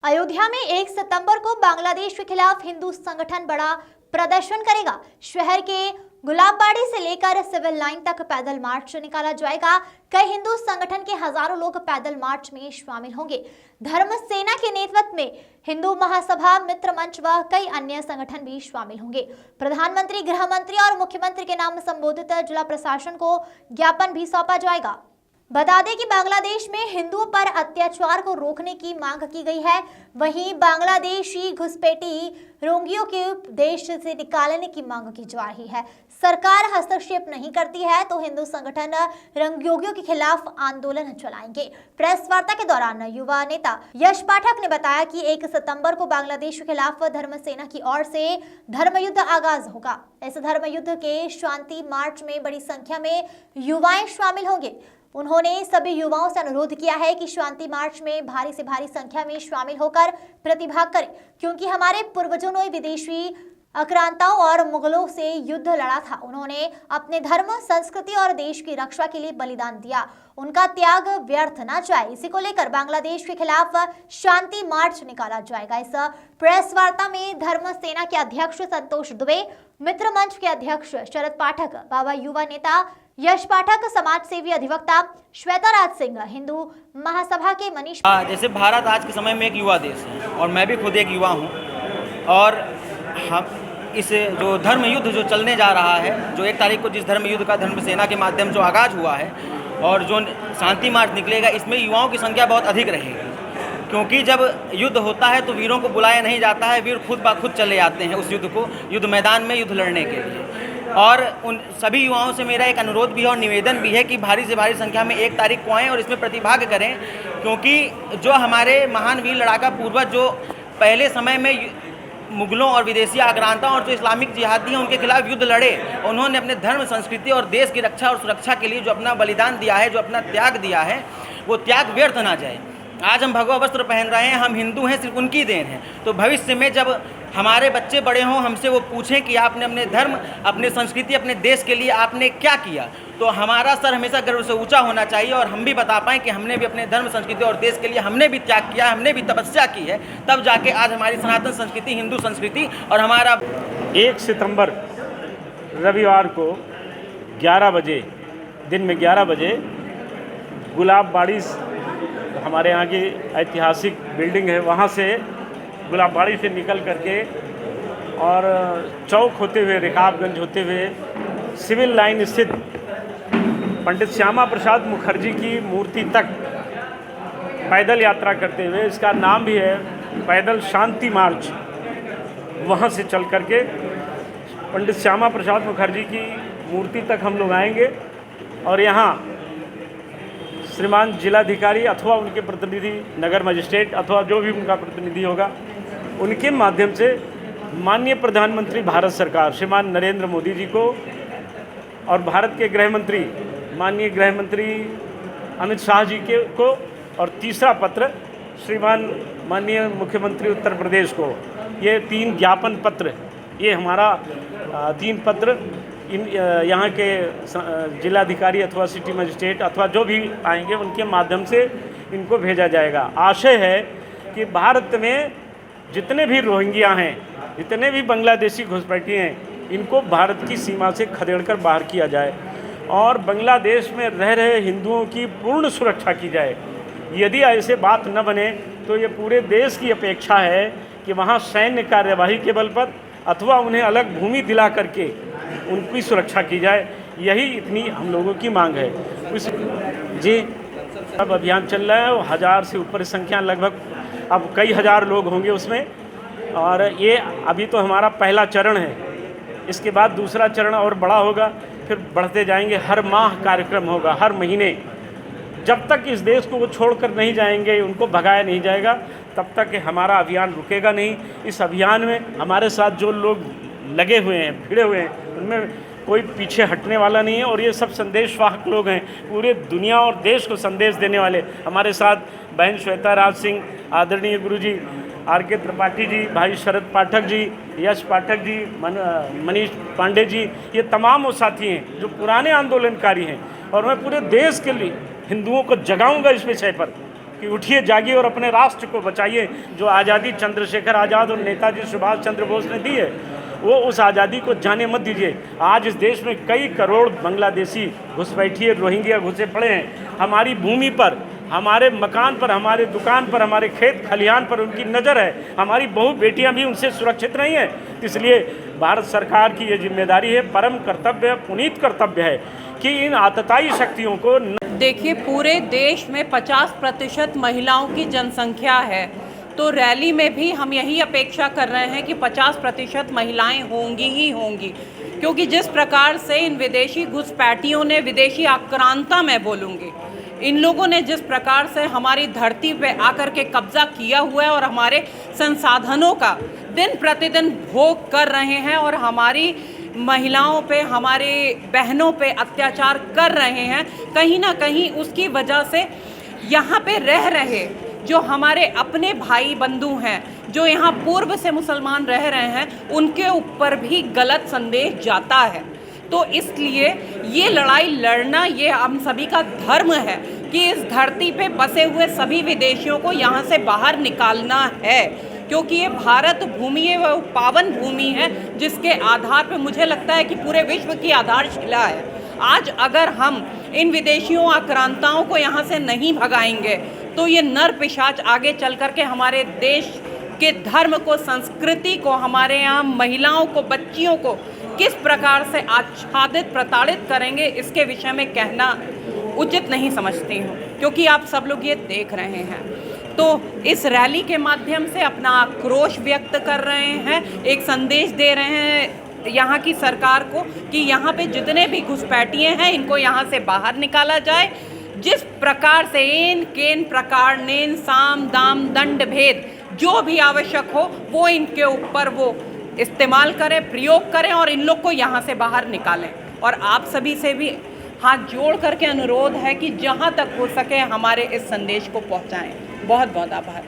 अयोध्या में 1 सितंबर को बांग्लादेश के खिलाफ हिंदू संगठन बड़ा प्रदर्शन करेगा। शहर के गुलाबबाड़ी से लेकर सिविल लाइन तक पैदल मार्च निकाला जाएगा। कई हिंदू संगठन के हजारों लोग पैदल मार्च में शामिल होंगे। धर्म सेना के नेतृत्व में हिंदू महासभा, मित्र मंच व कई अन्य संगठन भी शामिल होंगे। प्रधानमंत्री, गृह मंत्री और मुख्यमंत्री के नाम संबोधित जिला प्रशासन को ज्ञापन भी सौंपा जाएगा। बता दें कि बांग्लादेश में हिंदुओं पर अत्याचार को रोकने की मांग की गई है। वहीं बांग्लादेशी घुसपैठी रोहिंग्यों के देश से निकालने की मांग की जा रही है। सरकार हस्तक्षेप नहीं करती है तो हिंदू संगठन रोहिंग्यों के खिलाफ आंदोलन चलाएंगे। प्रेस वार्ता के दौरान युवा नेता यश पाठक ने बताया कि 1 सितंबर को बांग्लादेश के खिलाफ धर्म सेना की ओर से धर्म युद्ध आगाज होगा। इस धर्म युद्ध के शांति मार्च में बड़ी संख्या में युवाएं शामिल होंगे। उन्होंने सभी युवाओं से अनुरोध किया है कि शांति मार्च में भारी से भारी संख्या में शामिल होकर प्रतिभाग करें, क्योंकि हमारे पूर्वजों ने विदेशी आक्रांताओं और मुगलों से युद्ध लड़ा था। उन्होंने अपने धर्म, संस्कृति और देश की रक्षा के लिए बलिदान दिया। उनका त्याग व्यर्थ न जाए, इसी को लेकर बांग्लादेश के खिलाफ शांति मार्च निकाला जाएगा। इस प्रेस वार्ता में धर्म सेना के अध्यक्ष संतोष दुबे, मित्र मंच के अध्यक्ष शरद पाठक, बाबा युवा नेता यश पाठक, समाज सेवी अधिवक्ता श्वेता राज सिंह, हिंदू महासभा के मनीष। जैसे भारत आज के समय में एक युवा देश है और मैं भी खुद एक युवा हूँ, और हम इस जो धर्म युद्ध जो चलने जा रहा है, जो 1 तारीख को जिस धर्म युद्ध का धर्म सेना के माध्यम जो आगाज हुआ है और जो शांति मार्च निकलेगा, इसमें युवाओं की संख्या बहुत अधिक रहेगी। क्योंकि जब युद्ध होता है तो वीरों को बुलाया नहीं जाता है, वीर खुद ब खुद चले जाते हैं उस युद्ध को, युद्ध मैदान में युद्ध लड़ने के लिए। और उन सभी युवाओं से मेरा एक अनुरोध भी है और निवेदन भी है कि भारी से भारी संख्या में 1 तारीख को आएँ और इसमें प्रतिभाग करें, क्योंकि जो हमारे महान वीर लड़ाका पूर्वज जो पहले समय में मुगलों और विदेशी आक्रांताओं और जो इस्लामिक जिहादी हैं उनके खिलाफ युद्ध लड़े, उन्होंने अपने धर्म, संस्कृति और देश की रक्षा और सुरक्षा के लिए जो अपना बलिदान दिया है, जो अपना त्याग दिया है, वो त्याग व्यर्थ ना जाए। आज हम भगवा वस्त्र पहन रहे हैं, हम हिंदू हैं, सिर्फ उनकी देन है। तो भविष्य में जब हमारे बच्चे बड़े हों, हमसे वो पूछें कि आपने अपने धर्म, अपने संस्कृति, अपने देश के लिए आपने क्या किया, तो हमारा सर हमेशा गर्व से ऊंचा होना चाहिए और हम भी बता पाएँ कि हमने भी अपने धर्म, संस्कृति और देश के लिए हमने भी त्याग किया, हमने भी तपस्या की है। तब जाके आज हमारी सनातन संस्कृति, हिंदू संस्कृति और हमारा 1 सितंबर रविवार को 11 बजे, दिन में 11 बजे गुलाबबाड़ी, हमारे यहाँ की ऐतिहासिक बिल्डिंग है, वहाँ से गुलाबबाड़ी से निकल करके और चौक होते हुए, रिकाबगंज होते हुए सिविल लाइन स्थित पंडित श्यामा प्रसाद मुखर्जी की मूर्ति तक पैदल यात्रा करते हुए, इसका नाम भी है पैदल शांति मार्च, वहाँ से चल करके पंडित श्यामा प्रसाद मुखर्जी की मूर्ति तक हम लोग आएंगे और यहाँ श्रीमान जिलाधिकारी अथवा उनके प्रतिनिधि, नगर मजिस्ट्रेट अथवा जो भी उनका प्रतिनिधि होगा, उनके माध्यम से माननीय प्रधानमंत्री भारत सरकार श्रीमान नरेंद्र मोदी जी को और भारत के गृह मंत्री माननीय गृह मंत्री अमित शाह जी को, और तीसरा पत्र श्रीमान माननीय मुख्यमंत्री उत्तर प्रदेश को, ये 3 ज्ञापन पत्र, ये हमारा 3 पत्र इन यहाँ के जिलाधिकारी अथवा सिटी मजिस्ट्रेट अथवा जो भी आएंगे उनके माध्यम से इनको भेजा जाएगा। आशय है कि भारत में जितने भी रोहिंग्या हैं, जितने भी बांग्लादेशी घुसपैठी हैं, इनको भारत की सीमा से खदेड़कर बाहर किया जाए और बांग्लादेश में रह रहे हिंदुओं की पूर्ण सुरक्षा की जाए। यदि ऐसे बात न बने तो ये पूरे देश की अपेक्षा है कि वहाँ सैन्य कार्यवाही के बल पर अथवा उन्हें अलग भूमि दिला करके उनकी सुरक्षा की जाए। यही इतनी हम लोगों की मांग है। उस जी अब अभियान चल रहा है, 1000 से ऊपर संख्या, लगभग अब कई हज़ार लोग होंगे उसमें, और ये अभी तो हमारा पहला चरण है। इसके बाद दूसरा चरण और बड़ा होगा, फिर बढ़ते जाएंगे। हर माह कार्यक्रम होगा, हर महीने, जब तक इस देश को वो छोड़कर नहीं जाएंगे, उनको भगाया नहीं जाएगा, तब तक हमारा अभियान रुकेगा नहीं। इस अभियान में हमारे साथ जो लोग लगे हुए हैं, भिड़े हुए हैं, उनमें कोई पीछे हटने वाला नहीं है और ये सब संदेशवाहक लोग हैं, पूरे दुनिया और देश को संदेश देने वाले। हमारे साथ बहन श्वेता राज सिंह, आदरणीय गुरुजी RK त्रिपाठी जी, भाई शरद पाठक जी, यश पाठक जी, मनीष पांडे जी, ये तमाम वो साथी हैं जो पुराने आंदोलनकारी हैं। और मैं पूरे देश के लिए हिंदुओं को जगाऊंगा इस विषय पर कि उठिए जागिए और अपने राष्ट्र को बचाइए। जो आज़ादी चंद्रशेखर आज़ाद और नेताजी सुभाष चंद्र बोस ने दी है, वो उस आज़ादी को जाने मत दीजिए। आज इस देश में कई करोड़ बांग्लादेशी घुसपैठिए रोहिंग्या घुसे पड़े हैं। हमारी भूमि पर, हमारे मकान पर, हमारे दुकान पर, हमारे खेत खलिहान पर उनकी नज़र है। हमारी बहू बेटियां भी उनसे सुरक्षित नहीं हैं। इसलिए भारत सरकार की ये जिम्मेदारी है, परम कर्तव्य, पुनीत कर्तव्य है कि इन आतताई शक्तियों को देखिए, पूरे देश में 50% महिलाओं की जनसंख्या है, तो रैली में भी हम यही अपेक्षा कर रहे हैं कि 50% महिलाएं होंगी ही होंगी, क्योंकि जिस प्रकार से इन विदेशी घुसपैठियों ने, विदेशी आक्रांता मैं बोलूँगी, इन लोगों ने जिस प्रकार से हमारी धरती पे आकर के कब्जा किया हुआ है और हमारे संसाधनों का दिन प्रतिदिन भोग कर रहे हैं और हमारी महिलाओं पे, हमारे बहनों पे अत्याचार कर रहे हैं, कहीं ना कहीं उसकी वजह से यहाँ पे रह रहे जो हमारे अपने भाई बंधु हैं, जो यहाँ पूर्व से मुसलमान रह रहे हैं, उनके ऊपर भी गलत संदेश जाता है। तो इसलिए ये लड़ाई लड़ना, ये हम सभी का धर्म है कि इस धरती पे बसे हुए सभी विदेशियों को यहाँ से बाहर निकालना है, क्योंकि ये भारत भूमि है, वो पावन भूमि है जिसके आधार पे मुझे लगता है कि पूरे विश्व की आधारशिला है। आज अगर हम इन विदेशियों आक्रांताओं को यहाँ से नहीं भगाएंगे तो ये नर पिशाच आगे चल कर के हमारे देश के धर्म को, संस्कृति को, हमारे यहाँ महिलाओं को, बच्चियों को किस प्रकार से आच्छादित, प्रताड़ित करेंगे, इसके विषय में कहना उचित नहीं समझती हूँ, क्योंकि आप सब लोग ये देख रहे हैं। तो इस रैली के माध्यम से अपना आक्रोश व्यक्त कर रहे हैं, एक संदेश दे रहे हैं यहाँ की सरकार को कि यहाँ पे जितने भी घुसपैठिए हैं इनको यहाँ से बाहर निकाला जाए। जिस प्रकार से एन केन प्रकार नेन साम दाम दंड भेद जो भी आवश्यक हो वो इनके ऊपर वो इस्तेमाल करें, प्रयोग करें और इन लोग को यहाँ से बाहर निकालें। और आप सभी से भी हाथ जोड़ करके अनुरोध है कि जहाँ तक हो सके हमारे इस संदेश को पहुँचाएं। बहुत बहुत आभार।